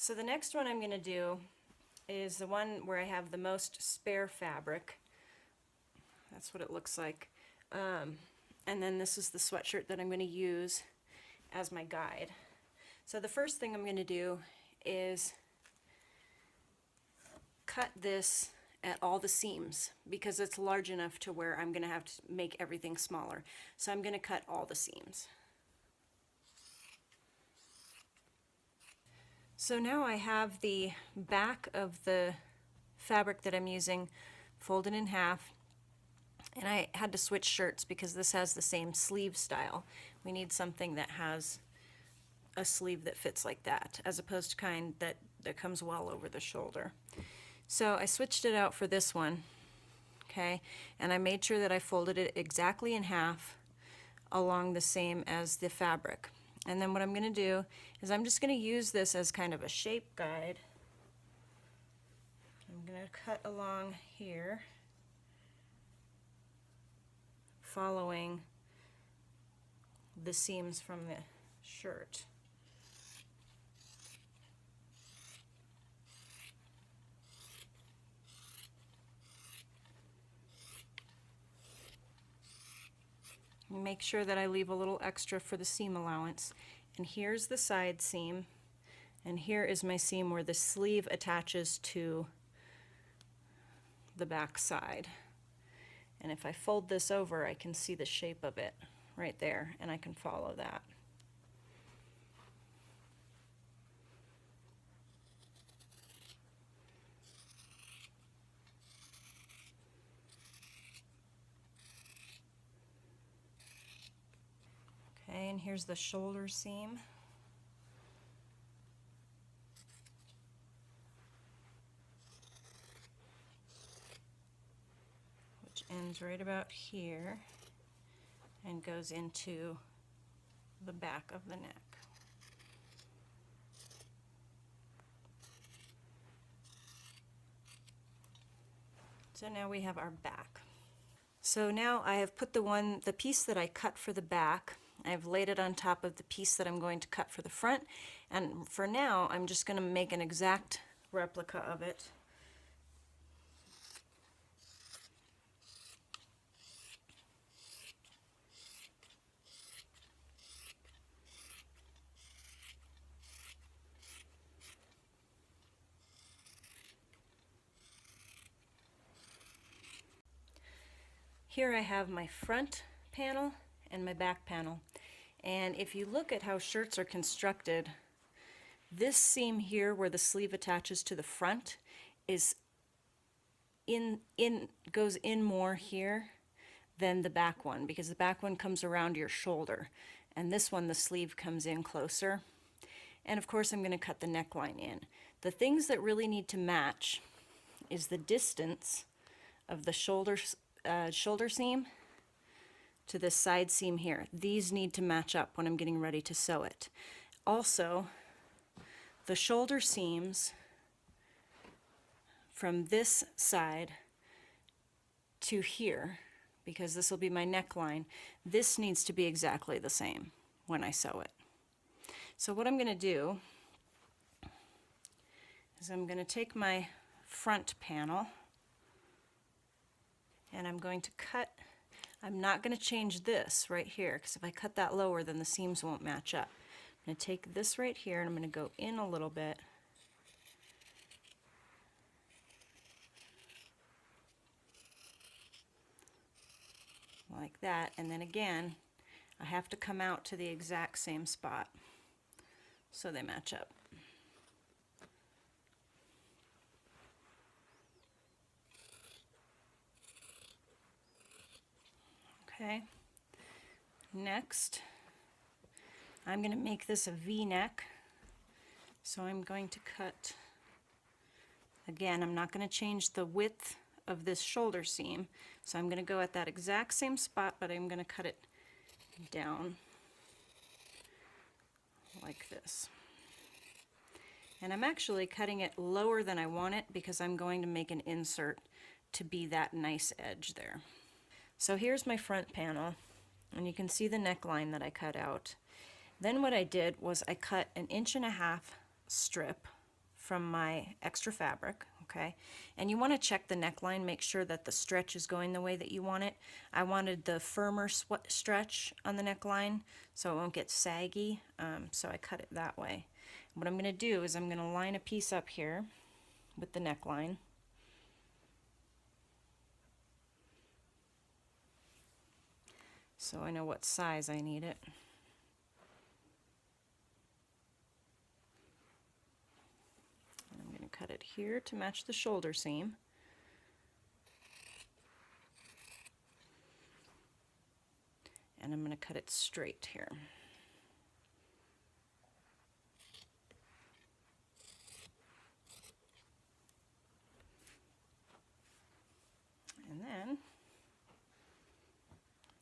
So the next one I'm going to do is the one where I have the most spare fabric. That's what it looks like. And then this is the sweatshirt that I'm going to use as my guide. So the first thing I'm going to do is cut this at all the seams because it's large enough to where I'm going to have to make everything smaller. So I'm going to cut all the seams. So now I have the back of the fabric that I'm using folded in half, and I had to switch shirts because this has the same sleeve style. We need something that has a sleeve that fits like that, as opposed to kind that comes well over the shoulder. So I switched it out for this one, okay, and I made sure that I folded it exactly in half along the same as the fabric. And then what I'm going to do is I'm just going to use this as kind of a shape guide. I'm going to cut along here, following the seams from the shirt. Make sure that I leave a little extra for the seam allowance. And here's the side seam, and here is my seam where the sleeve attaches to the back side. And if I fold this over, I can see the shape of it right there, and I can follow that. Okay, and here's the shoulder seam. Which ends right about here and goes into the back of the neck. So now we have our back. So now I have put the piece that I cut for the back, I've laid it on top of the piece that I'm going to cut for the front, and for now I'm just going to make an exact replica of it. Here I have my front panel and my back panel, and if you look at how shirts are constructed, this seam here where the sleeve attaches to the front is goes in more here than the back one, because the back one comes around your shoulder, and this one the sleeve comes in closer. And of course I'm going to cut the neckline in. The things that really need to match is the distance of the shoulder seam to the side seam here. These need to match up when I'm getting ready to sew it. Also, the shoulder seams from this side to here, because this will be my neckline, this needs to be exactly the same when I sew it. So what I'm going to do is I'm going to take my front panel and I'm going to cut. I'm not going to change this right here, because if I cut that lower then the seams won't match up. I'm going to take this right here and I'm going to go in a little bit, like that, and then again I have to come out to the exact same spot so they match up. Okay, next I'm going to make this a V-neck, so I'm going to cut, again I'm not going to change the width of this shoulder seam, so I'm going to go at that exact same spot, but I'm going to cut it down like this. And I'm actually cutting it lower than I want it because I'm going to make an insert to be that nice edge there. So here's my front panel, and you can see the neckline that I cut out. Then what I did was I cut 1.5 inch strip from my extra fabric, okay? And you want to check the neckline, make sure that the stretch is going the way that you want it. I wanted the firmer stretch on the neckline so it won't get saggy, so I cut it that way. What I'm going to do is I'm going to line a piece up here with the neckline. So I know what size I need it. And I'm going to cut it here to match the shoulder seam. And I'm going to cut it straight here. And then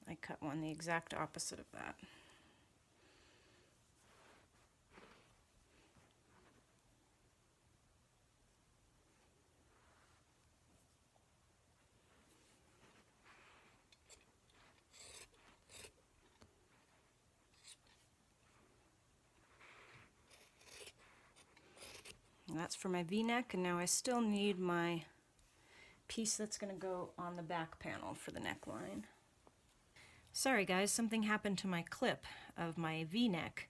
I cut one the exact opposite of that. And that's for my V-neck, and now I still need my piece that's going to go on the back panel for the neckline. Sorry guys, something happened to my clip of my V-neck,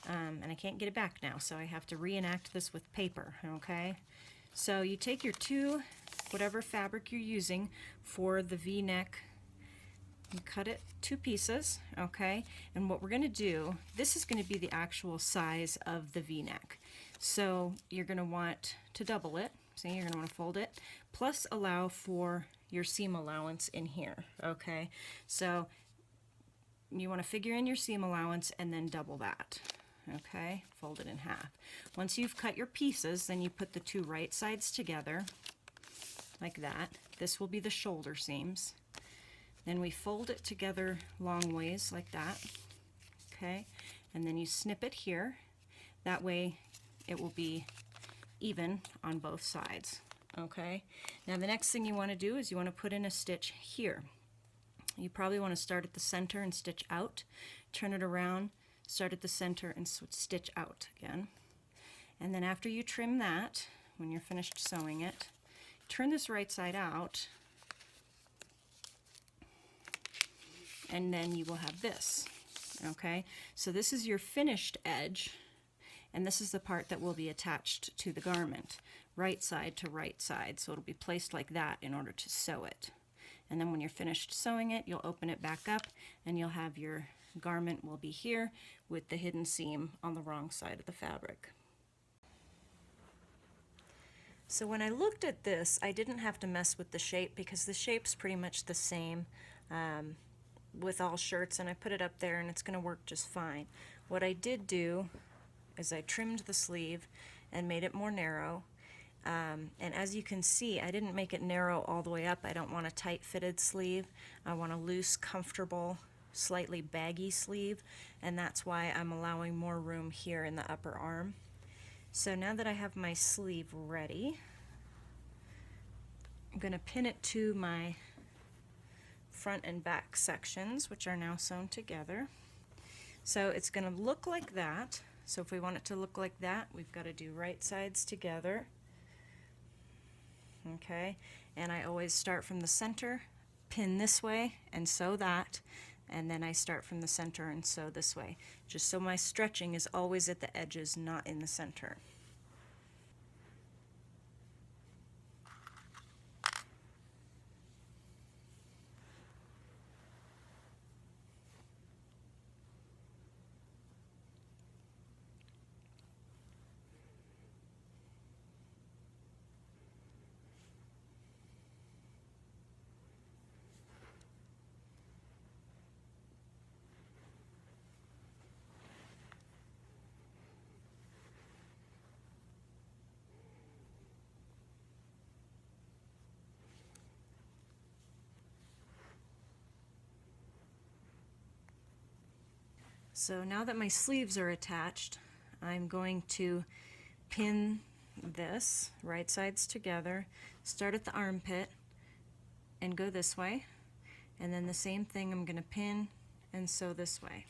and I can't get it back now, so I have to reenact this with paper, okay? So you take your whatever fabric you're using for the V-neck, you cut it 2 pieces, okay? And what we're going to do, this is going to be the actual size of the V-neck. So you're going to want to double it. So you're going to want to fold it, plus allow for your seam allowance in here, okay? So you want to figure in your seam allowance and then double that, okay? Fold it in half. Once you've cut your pieces, then you put the 2 right sides together like that. This will be the shoulder seams. Then we fold it together long ways like that, okay? And then you snip it here. That way it will be even on both sides, okay? Now the next thing you want to do is you want to put in a stitch here. You probably want to start at the center and stitch out, turn it around, start at the center and stitch out again. And then after you trim that, when you're finished sewing it, turn this right side out, and then you will have this, okay? So this is your finished edge, and this is the part that will be attached to the garment, right side to right side, so it'll be placed like that in order to sew it. And then when you're finished sewing it, you'll open it back up, and you'll have your garment will be here with the hidden seam on the wrong side of the fabric. So when I looked at this, I didn't have to mess with the shape because the shape's pretty much the same with all shirts, and I put it up there and it's going to work just fine. What I did do is I trimmed the sleeve and made it more narrow, and as you can see, I didn't make it narrow all the way up. I don't want a tight fitted sleeve. I want a loose, comfortable, slightly baggy sleeve, and that's why I'm allowing more room here in the upper arm. So now that I have my sleeve ready, I'm going to pin it to my front and back sections, which are now sewn together. So it's going to look like that. So if we want it to look like that, we've got to do right sides together. Okay, and I always start from the center, pin this way, and sew that, and then I start from the center and sew this way, just so my stretching is always at the edges, not in the center. So now that my sleeves are attached, I'm going to pin this, right sides together, start at the armpit and go this way, and then the same thing I'm going to pin and sew this way.